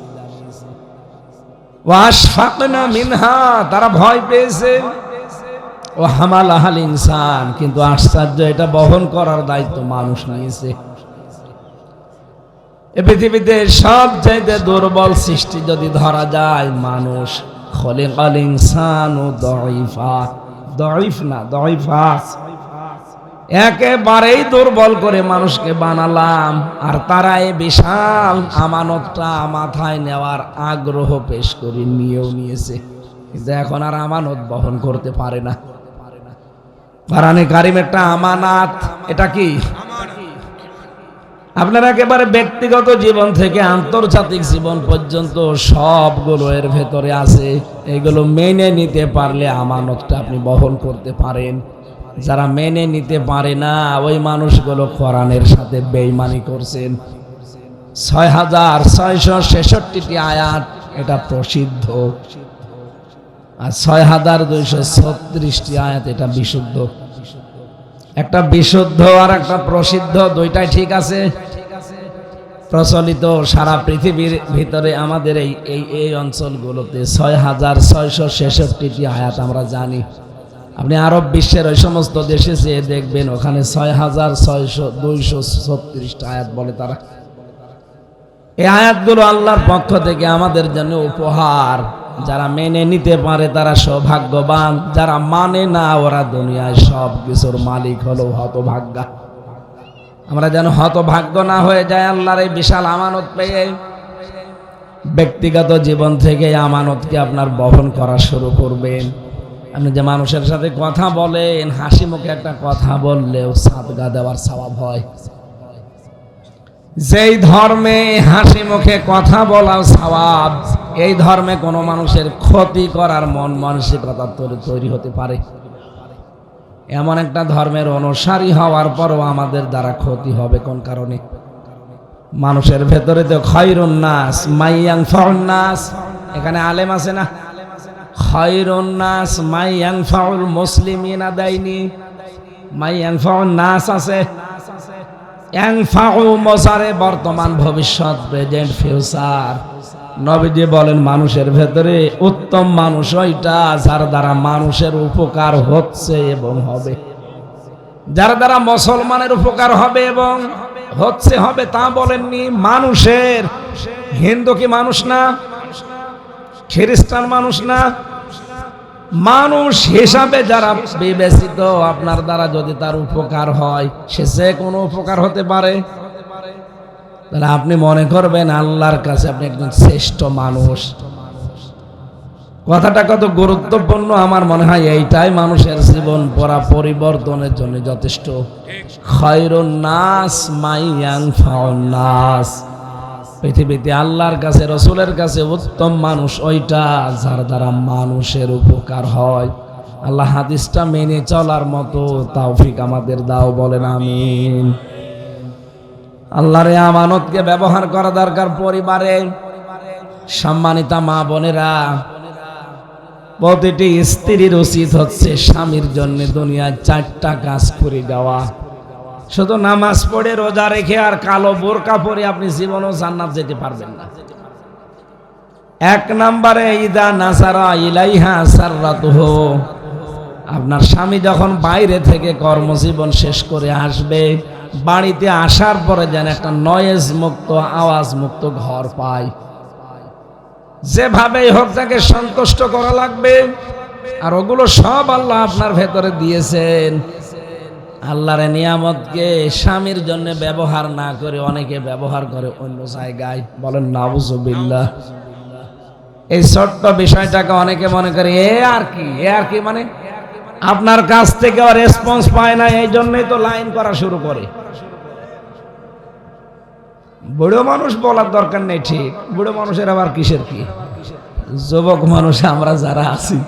ওয়াশফাকনা মিনহা, তারা ভয় পেয়েছে। ও হামালাহাল ইনসান, কিন্তু আশ্চর্য এটা বহন করার দায়িত্ব মানুষ নিয়েছে। এ পৃথিবীতে সবচাইতে দুর্বল সৃষ্টি যদি ধরা যায় মানুষ। খলিকাল ইনসানু দাঈফা, দাঈফ না দাঈফা, একেবারেই দুর্বল করে মানুষকে বানালাম, আর তারা এই বিশাল আমানতটা মাথায় নেওয়ার আগ্রহ পেশ করে নিয়েও নিয়েছে, কিন্তু এখন আর আমানত বহন করতে পারে না। কোরআনে কারিম একটা আমানাত, এটা কি আপনার একেবারে ব্যক্তিগত জীবন থেকে আন্তর্জাতিক জীবন পর্যন্ত সবগুলো এর ভেতরে আছে। এগুলো মেনে নিতে পারলে আমানতটা আপনি বহন করতে পারেন। যারা মেনে নিতে পারে না ওই মানুষগুলো কোরআনের সাথে বেঈমানি করছেন। 6,666টি আয়াত এটা প্রসিদ্ধ, আর 6,236টি আয়াত এটা বিশুদ্ধ। একটা বিশুদ্ধ আর একটা প্রসিদ্ধ, দুইটাই ঠিক আছে, প্রচলিত সারা পৃথিবীর ভিতরে। আমাদের এই অঞ্চলগুলোতে 6,666টি আয়াত আমরা জানি। আপনি আরব বিশ্বের ওই সমস্ত দেশে যেয়ে দেখবেন ওখানে 6,236টা আয়াত বলে তারা। এই আয়াতগুলো আল্লাহর পক্ষ থেকে আমাদের জন্য উপহার। যারা মেনে নিতে পারে তারা সৌভাগ্যবান, যারা মানে না ওরা দুনিয়ায় সব কিছুর মালিক হলো হতভাগ্যা। আমরা যেন হতভাগ্য না হয়ে যায় আল্লাহর এই বিশাল আমানত পেয়ে। ব্যক্তিগত জীবন থেকে আমানতকে আপনার বহন করা শুরু করবেন। আপনি যে মানুষের সাথে কথা বলেন, হাসি মুখে একটা কথা বললেও সাদগা দেওয়ার সওয়াব হয়। যেই ধর্মে হাসি মুখে কথা বলা সওয়াব, এই ধর্মে কোনো মানুষের ক্ষতি করার মন মানসিকতা তৈরি হতে পারে। এমন একটা ধর্মের অনুসারী হওয়ার পরও আমাদের দ্বারা ক্ষতি হবে কোন কারণে? মানুষের ভেতরে তো খায়রুন নাস মাইয়ানফাউন নাস, এখানে আলেম আছে না? খায়রুন নাস মাইয়ানফাউল মুসলিমিনা দেয়নি, মাইয়ানফাউন নাস আছে। ইয়ানফাউ মজারে বর্তমান ভবিষ্যৎ, প্রেজেন্ট ফিউচার। নবীজি বলেন মানুষের ভেতরে উত্তম মানুষ ওইটা যার দ্বারা মানুষের উপকার হচ্ছে এবং হবে। যার দ্বারা মুসলমানের উপকার হবে এবং হবে তা বলেননি। মানুষের, হিন্দু কি মানুষ না? খ্রিস্টান মানুষ না? মানুষ হিসাবে যারা বিবেচিত, আপনার দ্বারা যদি তার উপকার হয়, সে যে কোনো উপকার হতে পারে, তাহলে আপনি মনে করবেন আল্লাহর কাছে আপনি একজন শ্রেষ্ঠ মানুষ। কথাটা কত গুরুত্বপূর্ণ আমার মনে হয় এইটাই মানুষের জীবন পরিবর্তনের জন্য যথেষ্ট। খায়রুন নাস মাইয়ানফাউন নাস, পৃথিবীতে আল্লাহর কাছে রাসূলের কাছে উত্তম মানুষ ওইটা যার দ্বারা মানুষের উপকার হয়। আল্লাহ হাদিসটা মেনে চলার মতো তৌফিক আমাদের দাও, বলেন আমিন। আল্লাহর এই আমানতকে ব্যবহার করা দরকার পরিবারে। সম্মানিতা মা বোনেরা, প্রতিটি স্ত্রীর উচিত হচ্ছে স্বামীর জন্য দুনিয়ায় 4টা কাজ করে দেওয়া। শুধু নামাজ পড়ে রোজা রেখে আর কালো বোরকা পরে আপনি জীবনও জান্নাত যেতে পারবেন না। 1 নম্বরে ইদা নাসারা ইলাইহা সাররাতুহু, আপনার স্বামী যখন বাইরে থেকে কর্মজীবন শেষ করে আসবে, বাড়িতে আসার পরে যেন একটা নয়েজ মুক্ত, আওয়াজ মুক্ত ঘর পায়। যেভাবেই হোক তাকে সন্তুষ্ট করা লাগবে। আর ওগুলো সব আল্লাহ আপনার ভেতরে দিয়েছেন। আল্লাহর নিয়ামতকে স্বামীর জন্য ব্যবহার না করে অনেকে ব্যবহার করে অন্য জায়গায়, বলেন নাউজুবিল্লাহ। এই ছোট্ট বিষয়টাকে অনেকে মনে করে এ আর কি মানে আপনার কাছ থেকে রেসপন্স পায় না, এই জন্যই তো লাইন করা শুরু করে। বুড়ো মানুষ বলার দরকার নেই, ঠিক। বুড়ো মানুষের আবার কিসের কি? যুবক মানুষ আমরা যারা আছি,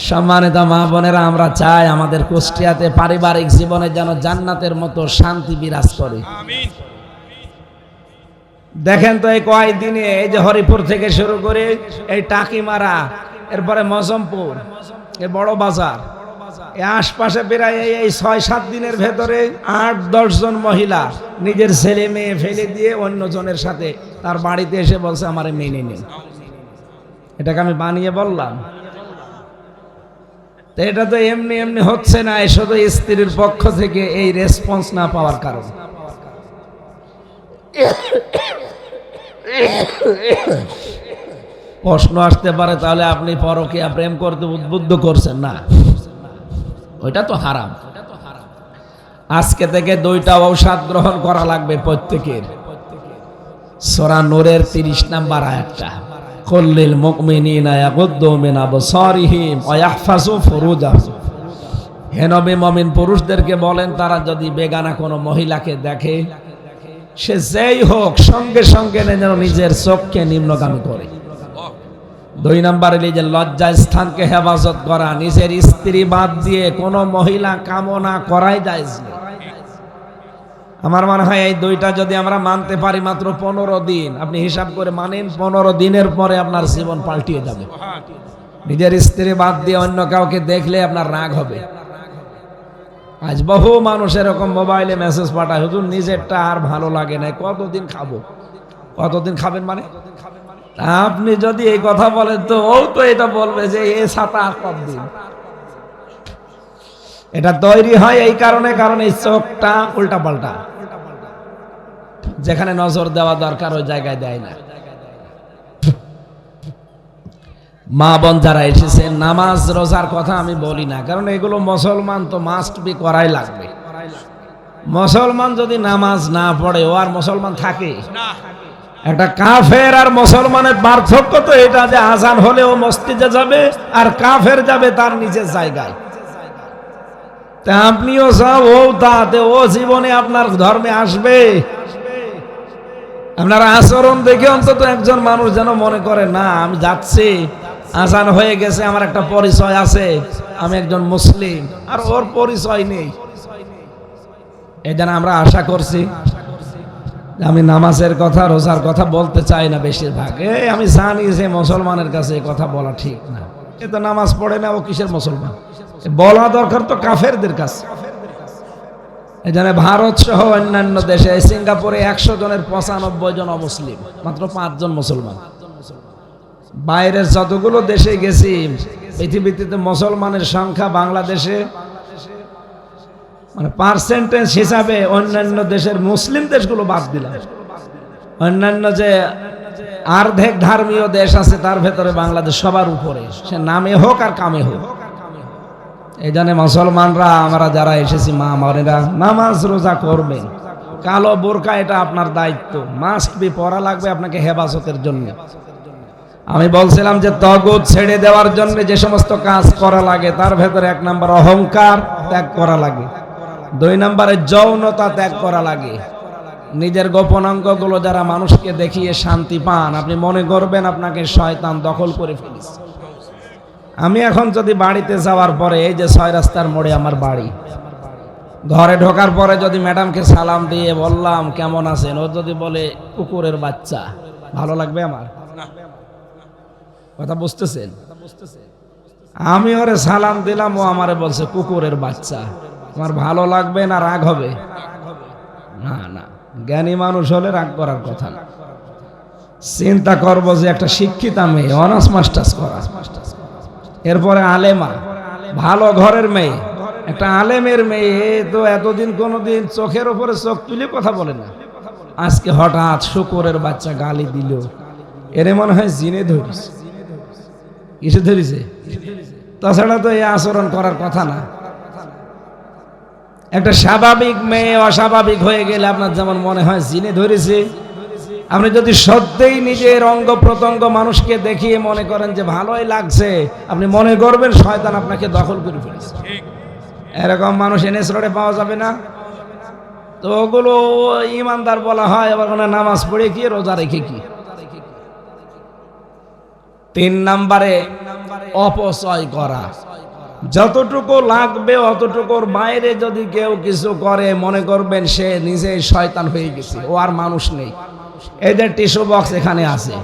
সম্মানিত মা বোনেরা, আমরা চাই আমাদের কুষ্টিয়াতে পারিবারিক জীবনে যেন জান্নাতের মতো শান্তি বিরাজ করে। দেখেন তো এই কয়েকদিনে এই যে হরিপুর থেকে শুরু করে এই টাকিমারা, এরপরে মজমপুর, এই বড় বাজার, এই আশপাশে প্রায় এই 6-7 দিনের ভেতরে 8-10 জন মহিলা নিজের ছেলে মেয়ে ফেলে দিয়ে অন্য জনের সাথে তার বাড়িতে এসে বলছে আমারে মেনে নিন। এটাকে আমি বানিয়ে বললাম? তো এটা তো এমনি এমনি হচ্ছে না, শুধু স্ত্রীর পক্ষ থেকে এই রেসপন্স না পাওয়ার কারণে। প্রশ্ন আসতে পারে তাহলে আপনি পরকীয়া প্রেম করতে উদ্বুদ্ধ করছেন না? ওইটা তো হারাম। আজকে থেকে 2টা ঔষধ গ্রহণ করা লাগবে প্রত্যেকের। সূরা নূরের 30 নম্বর আয়াতটা, কুল্লিল মুমিনিনা ইয়াগুদ্দু মিন আবসারিহিম ওয়া ইয়াহফাযু ফুরুজাহুম। হে নবী, মুমিন পুরুষদেরকে বলেন তারা যদি বেগানা কোনো মহিলাকে দেখে, সে যেই হোক, সঙ্গে সঙ্গে যেন নিজের চোখকে নিম্নগামী করে। 2 নম্বরে নিজের লজ্জা স্থানকে হেফাজত করা, নিজের স্ত্রী বাদ দিয়ে কোনো মহিলা কামনা করাই জায়েজ নেই। আমার মনে হয় এই 2টা যদি আমরা মানতে পারি, মাত্র 15 দিন, আপনি হিসাব করে মানেন, 15 দিনের পরে আপনার জীবন পাল্টিয়ে যাবে। নিজের স্ত্রী বাদ দিয়ে অন্য কাউকে দেখলে আপনার রাগ হবে। আজ বহু মানুষ এরকম মোবাইলে মেসেজ পাঠায়, হুজুর নিজেরটা আর ভালো লাগে না, কতদিন খাবো? কতদিন খাবেন মানে? আপনি যদি এই কথা বলেন তো ও তো এটা বলবে যে এ ছাতা আর কতদিন। এটা তৈরি হয় এই কারণে, কারণ এই চোখটা উল্টা পাল্টা, যেখানে নজর দেওয়া দরকার ওই জায়গায় দেয় না। মা বোন যারা এসেছেন, নামাজ রোজার কথা আমি বলি না, কারণ এগুলো মুসলমান তো মাস্ট বি করাই লাগবে। মুসলমান যদি নামাজ না পড়ে ও আর মুসলমান থাকে? একটা কাফের আর মুসলমানের পার্থক্য তো এটা যে আজান হলেও মসজিদে যাবে আর কাফের যাবে তার নিজের জায়গায়। তা আপনিও সব ও তাতে ও জীবনে আপনার ধর্মে আসবে। আপনার আচরণ দেখে অন্তত একজন মানুষ যেন মনে করে না আমি যাচ্ছি, আজান হয়ে গেছে, আমার একটা পরিচয় আছে, আমি একজন মুসলিম, আর ওর পরিচয় নেই। এই জন্য আমরা আশা করছি, আমি নামাজের কথা রোজার কথা বলতে চাই না বেশিরভাগ। আমি জানি যে মুসলমানের কাছে কথা বলা ঠিক না, এ তো নামাজ পড়ে না, ও কিসের মুসলমান? বলা দরকার তো কাফেরদের কাছে। এই জন্য ভারত সহ অন্যান্য দেশে, সিঙ্গাপুরে 100 জনের 95 জন অমুসলিম, মাত্র 5 জন মুসলমান। বাইরের যতগুলো দেশে গেছি পৃথিবীতে মুসলমানের সংখ্যা বাংলাদেশে মানে পার্সেন্টেজ হিসাবে অন্যান্য দেশের মুসলিম দেশগুলো বাদ দিলাম, অন্যান্য যে অর্ধেক ধর্মীয় দেশ আছে তার ভেতরে বাংলাদেশ সবার উপরে, সে নামে হোক আর কামে হোক। এই জন্য মুসলমানরা আমরা যারা এসেছি মা মারেরা নামাজ রোজা করবেন। কালো বোরকা এটা আপনার দায়িত্ব, মাস্ট বি, পরা লাগবে আপনাকে হেফাজতের জন্য। আমি বলছিলাম যে তগুত ছেড়ে দেওয়ার জন্য যে সমস্ত কাজ করা লাগে তার ভেতরে 1 নম্বর অহংকার ত্যাগ করা লাগে, 2 নম্বরে যৌনতা ত্যাগ করা লাগে। নিজের গোপনাঙ্গগুলো যারা মানুষকে দেখিয়ে শান্তি পান, আপনি মনে করবেন আপনাকে শয়তান দখল করে ফেলেছে। আমি এখন যদি বাড়িতে যাওয়ার পরে, এই যে 6 রাস্তার মোড়ে আমার বাড়ি, ঘরে ঢোকার পরে যদি ম্যাডামকে সালাম দিয়ে বললাম কেমন আছেন, ও যদি বলে কুকুরের বাচ্চা, ভালো লাগবে আমার? কথা বুঝতেছেন? আমি ওরে সালাম দিলাম, ও আমারে বলছে কুকুরের বাচ্চা, আমার ভালো লাগবে না রাগ হবে? না না, জ্ঞানী মানুষ হলে রাগ করার কথা না। চিন্তা করবো যে একটা শিক্ষিতা মেয়ে, অনার্স মাস্টার্স করা, এরপরে আলেমা, ভালো ঘরের মেয়ে, একটা আলেমের মেয়ে, তো এতদিন কোনোদিন চোখের উপরে চোখ তুলে কথা বলে না, আজকে হঠাৎ শুকুরের বাচ্চা গালি দিল, এর মনে হয় জিনে ধরিছে। কিসে ধরিছে? তাছাড়া তো এই আচরণ করার কথা না। একটা স্বাভাবিক মেয়ে অস্বাভাবিক হয়ে গেলে আপনার যেমন মনে হয় জিনে ধরেছে, আপনি যদি সত্যিই নিজের অঙ্গ প্রত্যঙ্গ মানুষকে দেখিয়ে মনে করেন যে ভালোই লাগছে, আপনি মনে করবেন শয়তান আপনাকে দখল করে ফেলেছে। এরকম মানুষ এনএস রোডে পাওয়া যাবে না। তো ওগুলো ইমানদার বলা হয়, আবার কোনো নামাজ পড়ে কি রোজা রেখে কি। 3 নম্বরে অপচয় করা, যতটুকু লাগবে অতটুকুর বাইরে যদি কেউ কিছু করে মনে করবেন সে নিজেই শয়তান হয়ে গেছে, ও আর মানুষ নেই। এই যে টিস্যু বক্স এখানে আছে,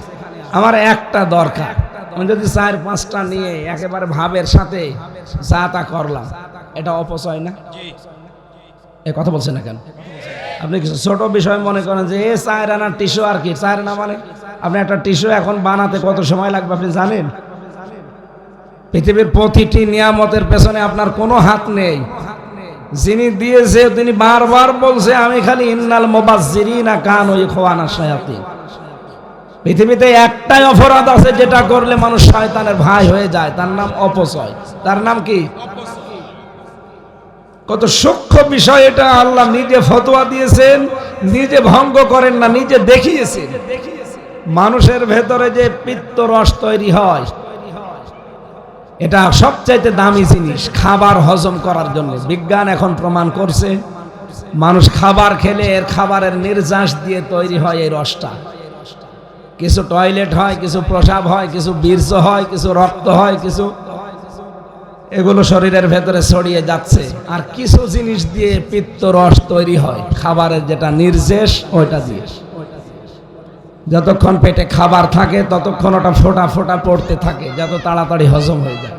আমার একটা দরকার, আমি যদি 4-5টা নিয়ে একেবারে ভাবের সাথে যা তা করলাম, এটা অপচয় না? এ কথা বলছেন না কেন? আপনি কিছু ছোট বিষয় মনে করেন যে 4 আনার টিস্যু আর কি 4 আনা, মানে আপনি একটা টিস্যু এখন বানাতে কত সময় লাগবে আপনি জানেন? পৃথিবীর প্রতিটি নিয়ামতের পেছনে আপনার কোনো হাত নেই, যিনি দিয়েছে তিনি বারবার বলছে আমি খালি ইন্নাল মুবাজ্জিরিনা কানু ইখওয়ানা শায়াতিন। পৃথিবীতে একটাই অপরাধ আছে যেটা করলে মানুষ শয়তানের ভাই হয়ে যায়, তার নাম অপচয়। তার নাম কি? কত সূক্ষ্ম বিষয় এটা, আল্লাহ নিজে ফতোয়া দিয়েছেন, নিজে ভঙ্গ করেন না, নিজে দেখিয়েছেন। মানুষের ভেতরে যে পিত্ত রস তৈরি হয়, এটা সবচাইতে দামি জিনিস খাবার হজম করার জন্য। বিজ্ঞান এখন প্রমাণ করছে মানুষ খাবার খেলে এর খাবারের নির্যাস দিয়ে তৈরি হয় এই রসটা। কিছু টয়লেট হয়, কিছু প্রসাব হয়, কিছু বীর্য হয়, কিছু রক্ত হয়, কিছু এগুলো শরীরের ভেতরে ছড়িয়ে যাচ্ছে। আর কিছু জিনিস দিয়ে পিত্ত রস তৈরি হয় খাবারের, যেটা নির্যাস ওইটা দিয়ে। যতক্ষণ পেটে খাবার থাকে ততক্ষণ ওটা ফোঁটা ফোঁটা পড়তে থাকে, যত তাড়াতাড়ি হজম হয়ে যায়।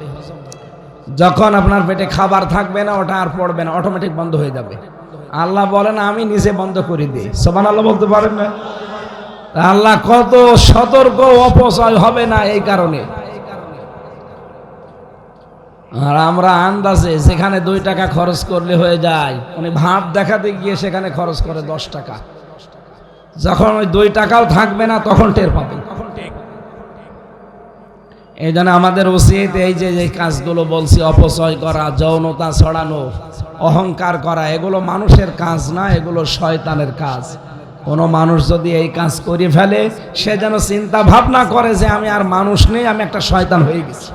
যখন আপনার পেটে খাবার থাকবে না, ওটা আর পড়বে না, অটোমেটিক বন্ধ হয়ে যাবে। আল্লাহ বলেন আমি নিজে বন্ধ করে দিই। সুবহানাল্লাহ বলতে পারেন না? আল্লাহ কত সতর্ক, অপচয় হবে না এই কারণে। আর আমরা আন্দাজে যেখানে 2 টাকা খরচ করলে হয়ে যায়, উনি ভাব দেখাতে গিয়ে সেখানে খরচ করে 10 টাকা। যখন ওই 2 টাকাও থাকবে না তখন টের পাবেন। এই জন্য আমাদের উচিত এই যে কাজগুলো বলছি, অপচয় করা, যৌনতা ছড়ানো, অহংকার করা, এগুলো মানুষের কাজ না, এগুলো শয়তানের কাজ। কোনো মানুষ যদি এই কাজ করে ফেলে, সে যেন চিন্তা ভাবনা করে যে আমি আর মানুষ নেই, আমি একটা শয়তান হয়ে গেছি।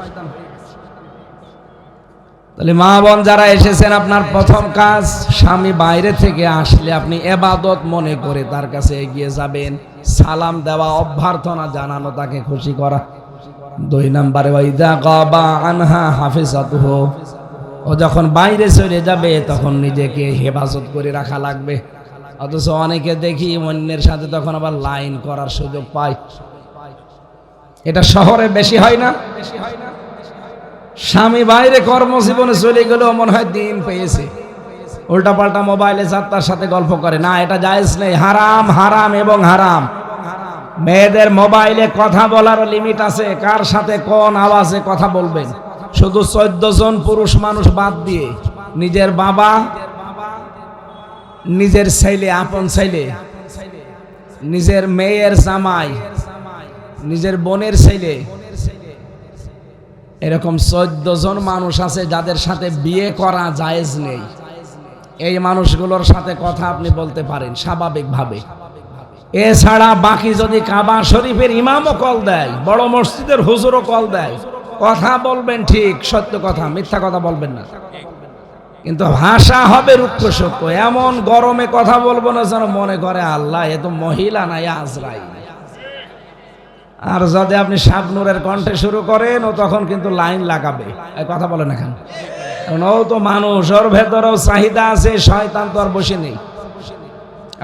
তাহলে মা বোন যারা এসেছেন, আপনার প্রথম কাজ, স্বামী বাইরে থেকে আসলে আপনি ইবাদত মনে করে তার কাছে এগিয়ে যাবেন, সালাম দেওয়া, অভ্যর্থনা জানানো, তাকে খুশি করা। 2 নম্বরে ওয়াইদা গাবা আনহা হাফিজাতুহু, ও যখন বাইরে চলে যাবে তখন নিজেকে হেফাজত করে রাখা লাগবে। অথচ অনেকে দেখি অন্যের সাথে তখন আবার লাইন করার সুযোগ পায়। এটা শহরে বেশি হয় না? স্বামী বাইরে কর্মজীবনে চলে গেলেও মনে হয় দিন পেয়েছে, উল্টাপাল্টা মোবাইলে যাত্রার সাথে গল্প করে। না, এটা জায়েজ নেই, হারাম, হারাম এবং হারাম। মেয়েদের মোবাইলে কথা বলার লিমিট আছে, কার সাথে কোন আওয়াজে কথা বলবেন। শুধু 14 জন পুরুষ মানুষ বাদ দিয়ে নিজের বাবা, নিজের ছেলে, আপন ছেলে, নিজের মেয়ের জামাই, নিজের বোনের ছেলে, এরকম 14 জন মানুষ আছে যাদের সাথে বিয়ে করা জায়েজ নেই। এই মানুষগুলোর সাথে কথা আপনি বলতে পারেন স্বাভাবিকভাবে। এছাড়া বাকি যদি কাবা শরীফের ইমামও কল দেয়, বড় মসজিদের হুজুরও কল দেয়, কথা বলবেন ঠিক, সত্য কথা, মিথ্যা কথা বলবেন না। কিন্তু ভাষা হবে রুক্ষ সত্য, এমন গরমে কথা বলবো না যেন মনে করে আল্লাহ এ তো মহিলা না, আজরাইল। আর যদি আপনি শাবনূরের কণ্ঠে শুরু করেন, ও তখন কিন্তু লাইন লাগাবে, এই কথা বলেন এখন। কারণ ও তো মানুষ, ওর ভেতরেও চাহিদা আছে, শয়তান তো আর বসে নেই।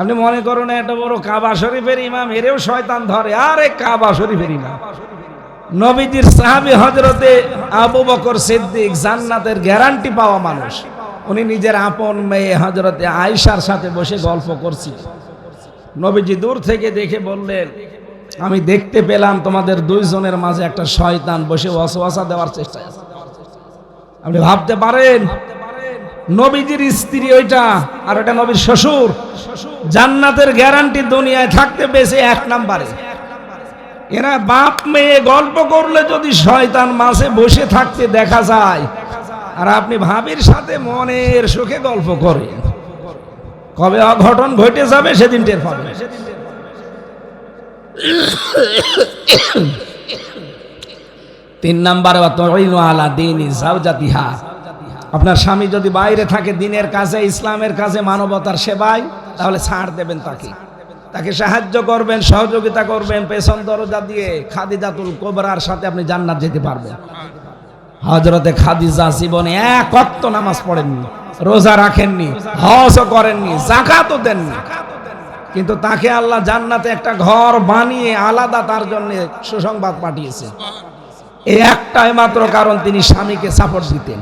আপনি মনে করুন একটা বড় কাবা শরীফের ইমাম, এরেও শয়তান ধরে। আরে কাবা শরীফের ইমাম, নবীজির সাহাবী হযরতে আবু বকর সিদ্দিক, জান্নাতের গ্যারান্টি পাওয়া মানুষ, উনি নিজের আপন মেয়ে হযরতে আয়েশার সাথে বসে গল্প করছিলেন। নবীজি দূর থেকে দেখে বললেন, আমি দেখতে পেলাম তোমাদের 2 জনের মাঝে একটা শয়তান বসে ওয়াসওয়াসা দেওয়ার চেষ্টা আছে। আপনি ভাবতে পারেন নবীজির স্ত্রী ওইটা, আর ওটা নবীর শ্বশুর, জান্নাতের গ্যারান্টি দুনিয়ায় থাকতে বেশি 1 নম্বরে। এরা বাপ মেয়ে গল্প করলে যদি শয়তান মাঝে বসে থাকতে দেখা যায়, আর আপনি ভাবির সাথে মনের সুখে গল্প করেন, কবে অঘটন ঘটে যাবে সেদিন টের পাবেন। 3 নম্বরে ওয়াতুইনু আলা দীনি যাওজাতিহা, আপনার স্বামী যদি বাইরে থাকে দিনের কাজে, ইসলামের কাজে, মানবতার সেবায়, তাহলে ছাড় দেবেন তাকে, তাকে সাহায্য করবেন, সহযোগিতা করবেন। পেছন দরজা দিয়ে খাদিজাতুল কুবরার সাথে আপনি জান্নাত যেতে পারবেন। হযরতে খাদিজা জীবনে 1 ওয়াক্ত নামাজ পড়েননি, রোজা রাখেননি, হজও করেননি, যাকাতও দেননি, কিন্তু তাকে আল্লাহ জান্নাতে একটা ঘর বানিয়ে আলাদা তার জন্য সুসংবাদ পাঠিয়েছে। এই একটাই মাত্র কারণ, তিনি স্বামীকে সাপোর্ট দিতেন।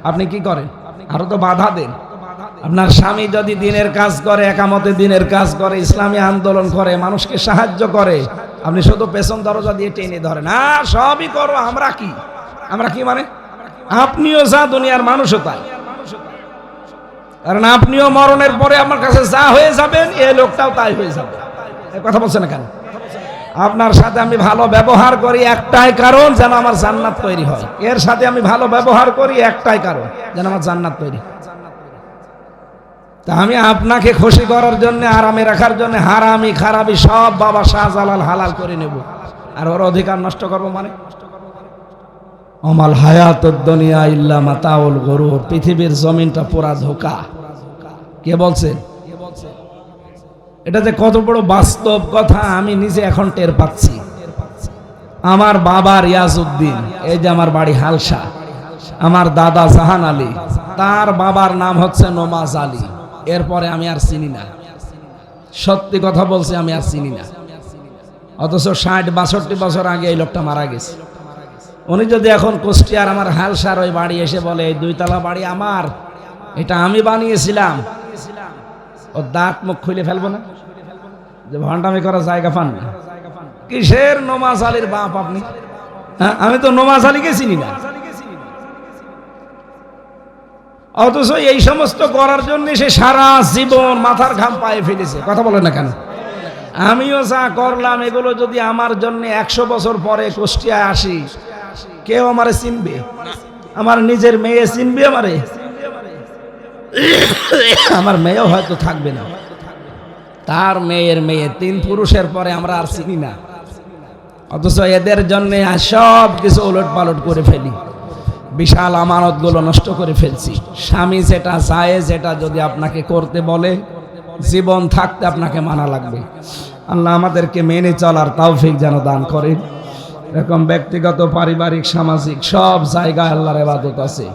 আপনি কি করেন? আরো তো বাধা দেন। আপনার স্বামী যদি দিনের কাজ করে, একামতে দিনের কাজ করে, ইসলামী আন্দোলন করে, মানুষকে সাহায্য করে, আপনি শুধু পেছন দরজা দিয়ে টেনে ধরেন, আর সবই করো, আমরা কি, আমরা কি মানে? আপনিও যা, দুনিয়ার মানুষও তাই। কারণ আপনিও মরণের পরে আমার কাছে যা হয়ে যাবেন, এই লোকটাও তাই হয়ে যাবে। এই কথা বলছেন না কেন? আপনার সাথে আমি ভালো ব্যবহার করি একটাই কারণ, যেন আমার জান্নাত তৈরি হয়। এর সাথে আমি ভালো ব্যবহার করি একটাই কারণ, যেন আমার জান্নাত তৈরি। তা আমি আপনাকে খুশি করার জন্য, আরামে রাখার জন্য হারামি খারাপি সব বাবা শাহজালাল হালাল করে নেব, আর ওর অধিকার নষ্ট করবো মানে? আমাল হায়াতুদ দুনিয়া ইল্লা মাতাউল গুরুর, পৃথিবীর জমিনটা পুরা ধোঁকা। কে বলছেন? এটা যে কত বড় বাস্তব কথা আমি নিজে এখন টের পাচ্ছি। আমার বাবা রিয়াজউদ্দিন, এই যে আমার বাড়ি হালসা, আমার দাদা জাহান আলী, তার বাবার নাম হচ্ছে নমাজ আলী। এরপরে আমি আর চিনি না, সত্যি কথা বলছি, আমি আর চিনি না। অথচ 60-62 বছর আগে এই লোকটা মারা গেছে। উনি যদি এখন কুষ্টিয়ার আমার হালসার ওই বাড়ি এসে বলে এই 2 তলা বাড়ি আমার, এটা আমি বানিয়েছিলাম, ও দাঁত মুখ খুলে ফেলবো না যে ভণ্ডামি করার জায়গা পান না। কিসের নমাজ আলীর বাপ আপনি? হ্যাঁ, আমি তো নমাজ আলীকে চিনি না। অথচ এই সমস্ত করার জন্য সে সারা জীবন মাথার ঘাম পায়ে ফেলেছে। কথা বলে না কেন? আমিও যা করলাম, এগুলো যদি আমার জন্য 100 বছর পরে কুষ্টিয়ায় আসি, কেউ আমারে চিনবে? আমার নিজের মেয়ে চিনবে আমারে? আমার মেয়েও হয়তো থাকবে না। তার মেয়ের মেয়ে, 3 পুরুষের পরে আমরা আর চিনি না, অথচ এদের জন্য সব কিছু ওলট পালট করে ফেলি, বিশাল আমানতগুলো নষ্ট করে ফেলছি। স্বামী যেটা চায়, যেটা যদি আপনাকে করতে বলে, জীবন থাকতে আপনাকে মানা লাগবে। আল্লাহ আমাদেরকে মেনে চলার তৌফিক যেন দান করেন। এরকম ব্যক্তিগত, পারিবারিক, সামাজিক সব জায়গায় আল্লাহর ইবাদত আছে।